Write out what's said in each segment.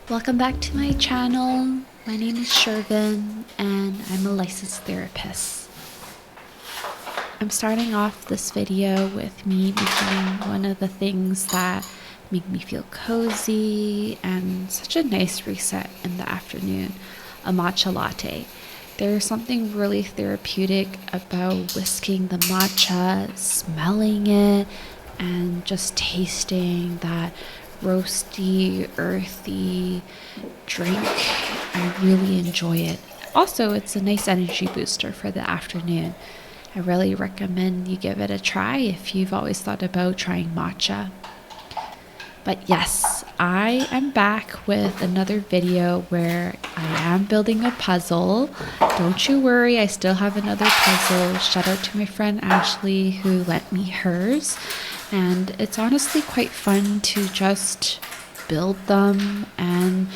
Welcome back to my channel. My name is Shirvin and I'm a licensed therapist. I'm starting off this video with me making one of the things that make me feel cozy and such a nice reset in the afternoon, a matcha latte. There's something really therapeutic about whisking the matcha, smelling it, and just tasting that roasty, earthy drink. I really enjoy it. Also, it's a nice energy booster for the afternoon. I really recommend you give it a try if you've always thought about trying matcha. But yes, I am back with another video where I am building a puzzle. Don't you worry, I still have another puzzle. Shout out to my friend Ashley who lent me hers. And it's honestly quite fun to just build them and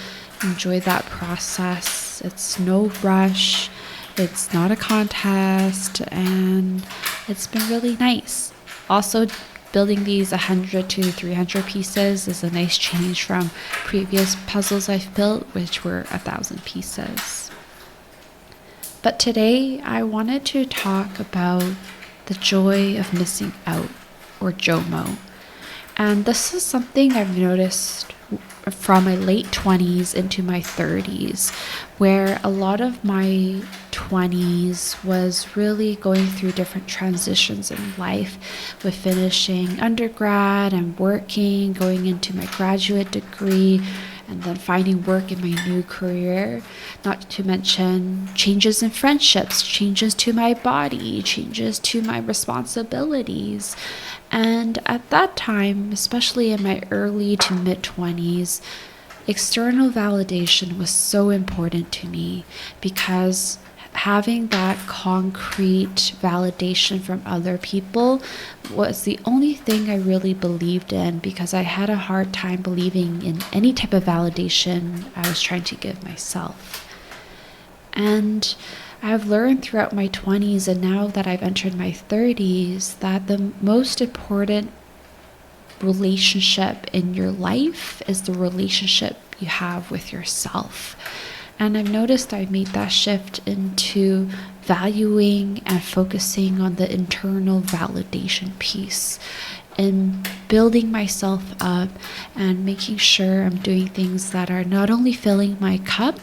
enjoy that process. It's no rush, it's not a contest, and it's been really nice. Also, building these 100 to 300 pieces is a nice change from previous puzzles I've built, which were 1,000 pieces. But today I wanted to talk about the joy of missing out, or JOMO. And this is something I've noticed from my late 20s into my 30s, where a lot of my 20s was really going through different transitions in life, with finishing undergrad and working, going into my graduate degree, and then finding work in my new career, not to mention changes in friendships, changes to my body, changes to my responsibilities. And at that time, especially in my early to mid-20s, external validation was so important to me, because having that concrete validation from other people was the only thing I really believed in, because I had a hard time believing in any type of validation I was trying to give myself. And I've learned throughout my 20s and now that I've entered my 30s that the most important relationship in your life is the relationship you have with yourself. And I've noticed I've made that shift into valuing and focusing on the internal validation piece and building myself up and making sure I'm doing things that are not only filling my cup,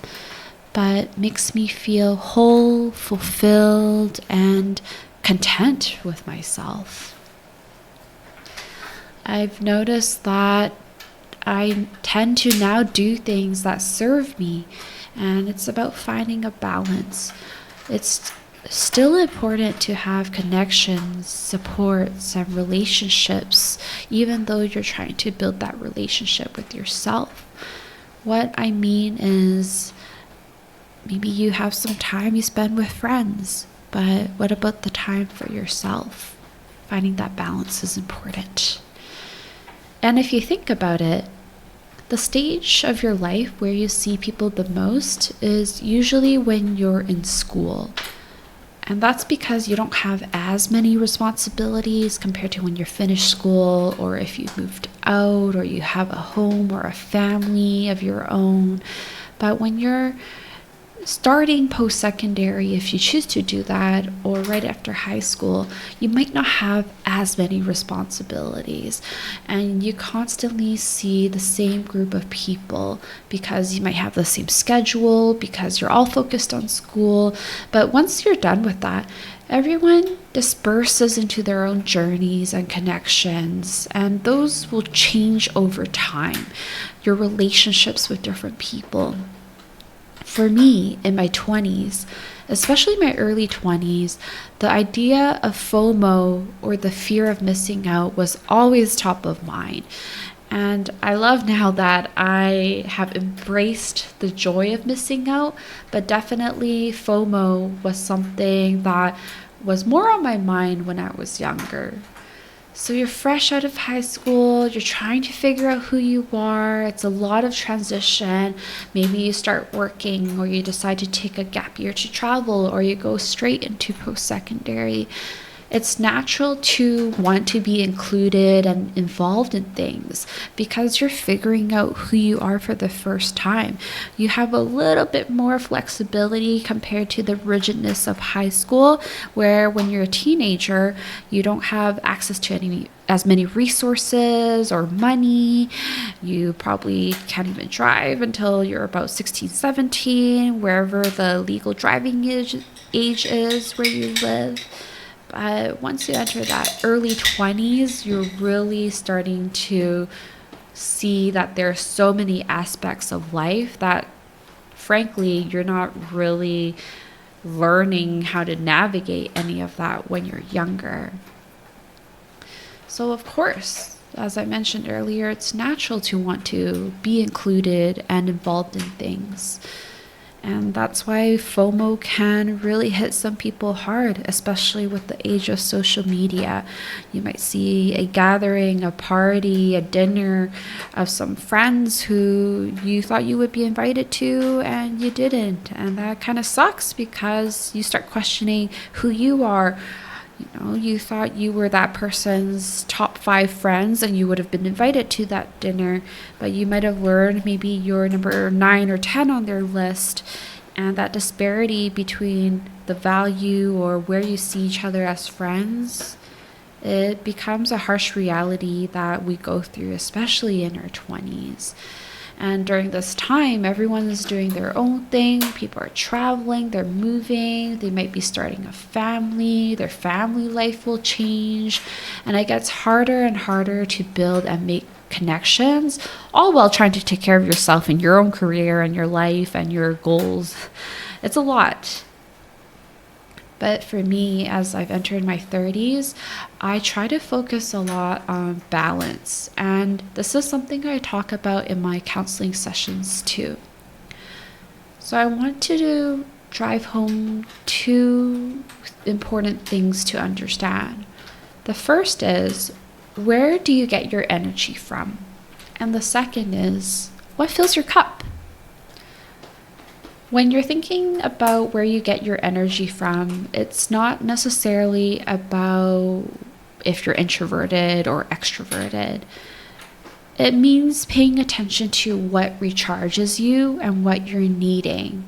but makes me feel whole, fulfilled, and content with myself. I've noticed that I tend to now do things that serve me, and it's about finding a balance. It's still important to have connections, supports, and relationships, even though you're trying to build that relationship with yourself. What I mean is, maybe you have some time you spend with friends, but what about the time for yourself? Finding that balance is important. And if you think about it, the stage of your life where you see people the most is usually when you're in school. And that's because you don't have as many responsibilities compared to when you're finished school, or if you've moved out, or you have a home or a family of your own. But when you're starting post-secondary, if you choose to do that, or right after high school, you might not have as many responsibilities, and you constantly see the same group of people because you might have the same schedule, because you're all focused on school. But once you're done with that, everyone disperses into their own journeys and connections, and those will change over time. Your relationships with different people. For me, in my 20s, especially my early 20s, the idea of FOMO, or the fear of missing out, was always top of mind. And I love now that I have embraced the joy of missing out, but definitely FOMO was something that was more on my mind when I was younger. So you're fresh out of high school, you're trying to figure out who you are. It's a lot of transition. Maybe you start working, or you decide to take a gap year to travel, or you go straight into post-secondary. It's natural to want to be included and involved in things because you're figuring out who you are for the first time. You have a little bit more flexibility compared to the rigidness of high school, where when you're a teenager, you don't have access to as many resources or money. You probably can't even drive until you're about 16, 17, wherever the legal driving age is where you live. But once you enter that early 20s, you're really starting to see that there are so many aspects of life that, frankly, you're not really learning how to navigate any of that when you're younger. So, of course, as I mentioned earlier, it's natural to want to be included and involved in things. And that's why FOMO can really hit some people hard, especially with the age of social media. You might see a gathering, a party, a dinner of some friends who you thought you would be invited to and you didn't. And that kind of sucks because you start questioning who you are. You thought you were that person's top 5 friends and you would have been invited to that dinner, but you might have learned maybe you're number 9 or 10 on their list. And that disparity between the value or where you see each other as friends, it becomes a harsh reality that we go through, especially in our 20s. And during this time, everyone is doing their own thing. People are traveling, they're moving, they might be starting a family, their family life will change. And it gets harder and harder to build and make connections, all while trying to take care of yourself and your own career and your life and your goals. It's a lot. But for me, as I've entered my 30s, I try to focus a lot on balance. And this is something I talk about in my counseling sessions too. So I want to drive home 2 important things to understand. The first is, where do you get your energy from? And the second is, what fills your cup? When you're thinking about where you get your energy from, it's not necessarily about if you're introverted or extroverted. It means paying attention to what recharges you and what you're needing.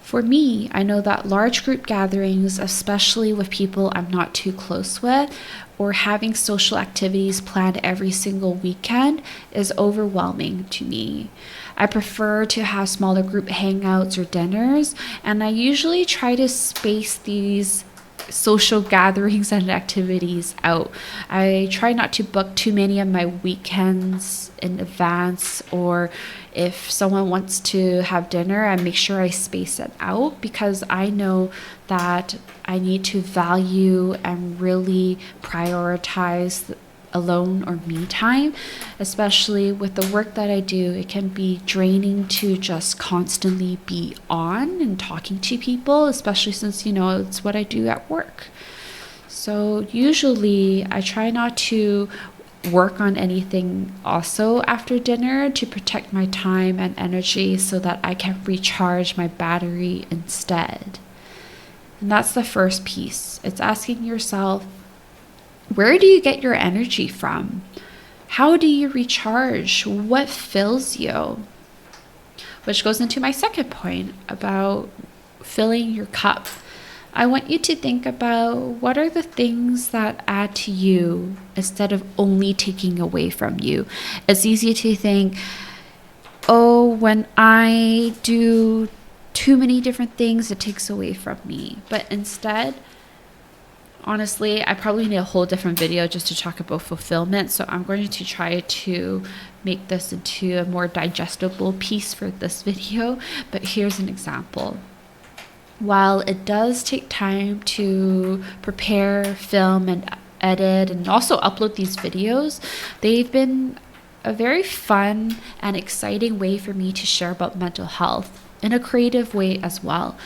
For me, I know that large group gatherings, especially with people I'm not too close with, or having social activities planned every single weekend is overwhelming to me. I prefer to have smaller group hangouts or dinners, and I usually try to space these social gatherings and activities out. I try not to book too many of my weekends in advance, or if someone wants to have dinner, I make sure I space it out because I know that I need to value and really prioritize alone or me time, especially with the work that I do. It can be draining to just constantly be on and talking to people, especially since, it's what I do at work. So usually I try not to work on anything also after dinner to protect my time and energy so that I can recharge my battery instead. And that's the first piece. It's asking yourself, where do you get your energy from? How do you recharge? What fills you? Which goes into my second point about filling your cup. I want you to think about what are the things that add to you instead of only taking away from you. It's easy to think, when I do too many different things, it takes away from me. But instead, honestly, I probably need a whole different video just to talk about fulfillment. So I'm going to try to make this into a more digestible piece for this video. But here's an example. While it does take time to prepare, film, and edit, and also upload these videos, they've been a very fun and exciting way for me to share about mental health in a creative way as well.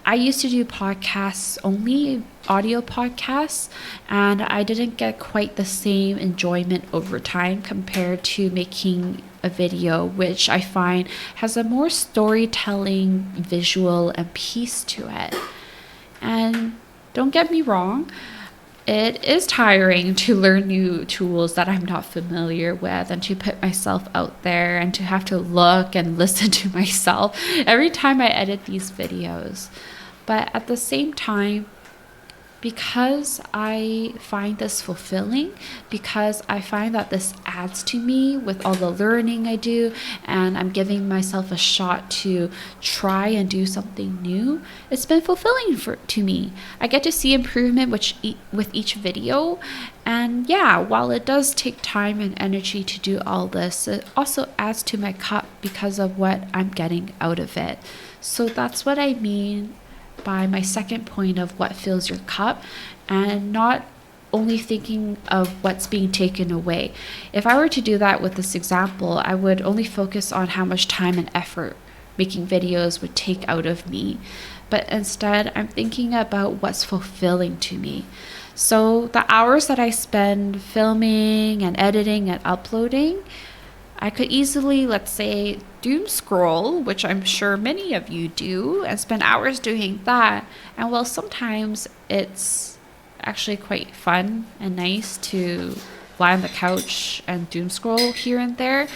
I used to do podcasts only, audio podcasts, and I didn't get quite the same enjoyment over time compared to making a video, which I find has a more storytelling visual and piece to it. And don't get me wrong, it is tiring to learn new tools that I'm not familiar with and to put myself out there and to have to look and listen to myself every time I edit these videos. But at the same time, because I find this fulfilling, because I find that this adds to me with all the learning I do, and I'm giving myself a shot to try and do something new, it's been fulfilling to me. I get to see improvement with each video. And yeah, while it does take time and energy to do all this, it also adds to my cup because of what I'm getting out of it. So that's what I mean by my second point of what fills your cup, and not only thinking of what's being taken away. If I were to do that with this example, I would only focus on how much time and effort making videos would take out of me. But instead, I'm thinking about what's fulfilling to me. So the hours that I spend filming and editing and uploading, I could easily, let's say, doom scroll, which I'm sure many of you do, and spend hours doing that. And well, sometimes it's actually quite fun and nice to lie on the couch and doom scroll here and there.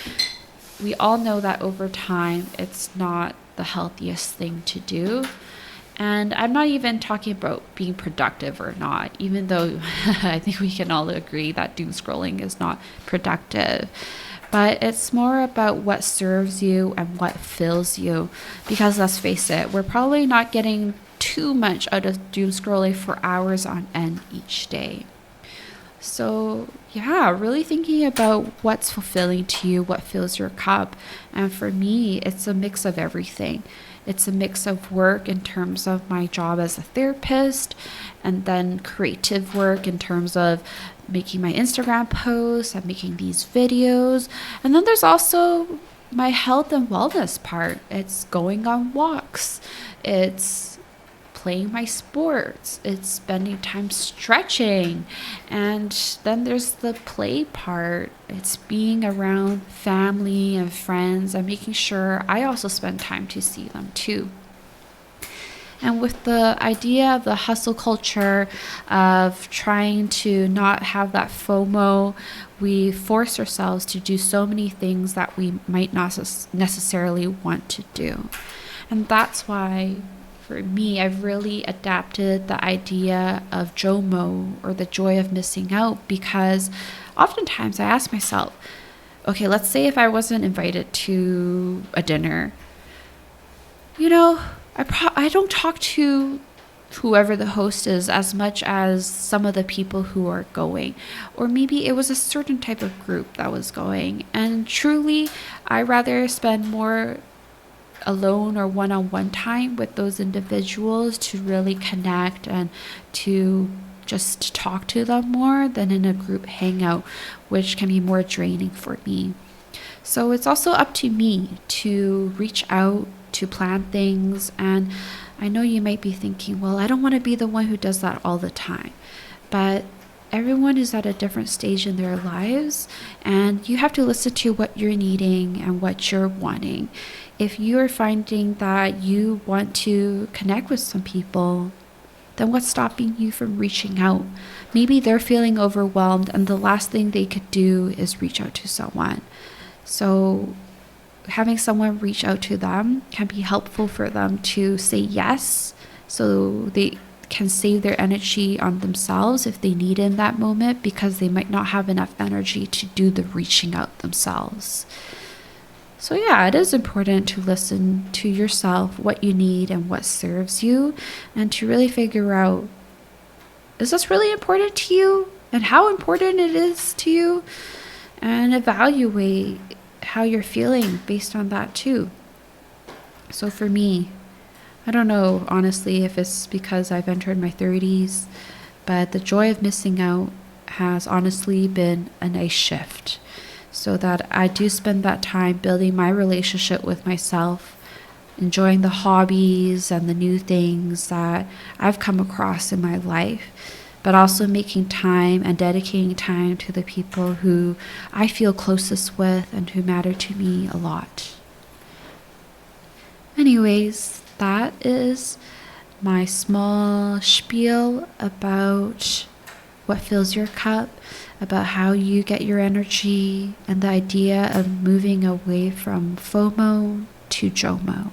We all know that over time, it's not the healthiest thing to do. And I'm not even talking about being productive or not, even though I think we can all agree that doom scrolling is not productive. But it's more about what serves you and what fills you. Because let's face it, we're probably not getting too much out of doom scrolling for hours on end each day. So yeah, really thinking about what's fulfilling to you, what fills your cup. And for me, it's a mix of everything. It's a mix of work in terms of my job as a therapist, and then creative work in terms of making my Instagram posts and making these videos. And then there's also my health and wellness part. It's going on walks. It's playing my sports. It's spending time stretching. And then there's the play part. It's being around family and friends and making sure I also spend time to see them too. And with the idea of the hustle culture of trying to not have that FOMO, we force ourselves to do so many things that we might not necessarily want to do. And that's why, for me, I've really adapted the idea of JOMO, or the joy of missing out, because oftentimes I ask myself, okay, let's say if I wasn't invited to a dinner, I don't talk to whoever the host is as much as some of the people who are going. Or maybe it was a certain type of group that was going. And truly, I rather spend more alone or one-on-one time with those individuals to really connect and to just talk to them more than in a group hangout, which can be more draining for me. So it's also up to me to reach out, to plan things. And I know you might be thinking, well, I don't want to be the one who does that all the time. But everyone is at a different stage in their lives, and you have to listen to what you're needing and what you're wanting. If you're finding that you want to connect with some people, then what's stopping you from reaching out? Maybe they're feeling overwhelmed, and the last thing they could do is reach out to someone. So having someone reach out to them can be helpful for them to say yes, so they can save their energy on themselves if they need it in that moment, because they might not have enough energy to do the reaching out themselves. So yeah, it is important to listen to yourself, what you need and what serves you, and to really figure out, is this really important to you, and how important it is to you, and evaluate how you're feeling based on that too. So for me, I don't know honestly if it's because I've entered my 30s, but the joy of missing out has honestly been a nice shift, so that I do spend that time building my relationship with myself, enjoying the hobbies and the new things that I've come across in my life, but also making time and dedicating time to the people who I feel closest with and who matter to me a lot. Anyways, that is my small spiel about what fills your cup, about how you get your energy, and the idea of moving away from FOMO to JOMO.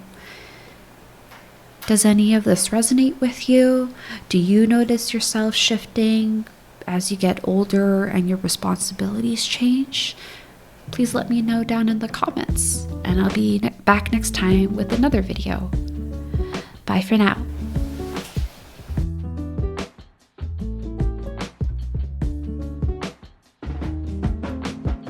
Does any of this resonate with you? Do you notice yourself shifting as you get older and your responsibilities change? Please let me know down in the comments, and I'll be back next time with another video. Bye for now.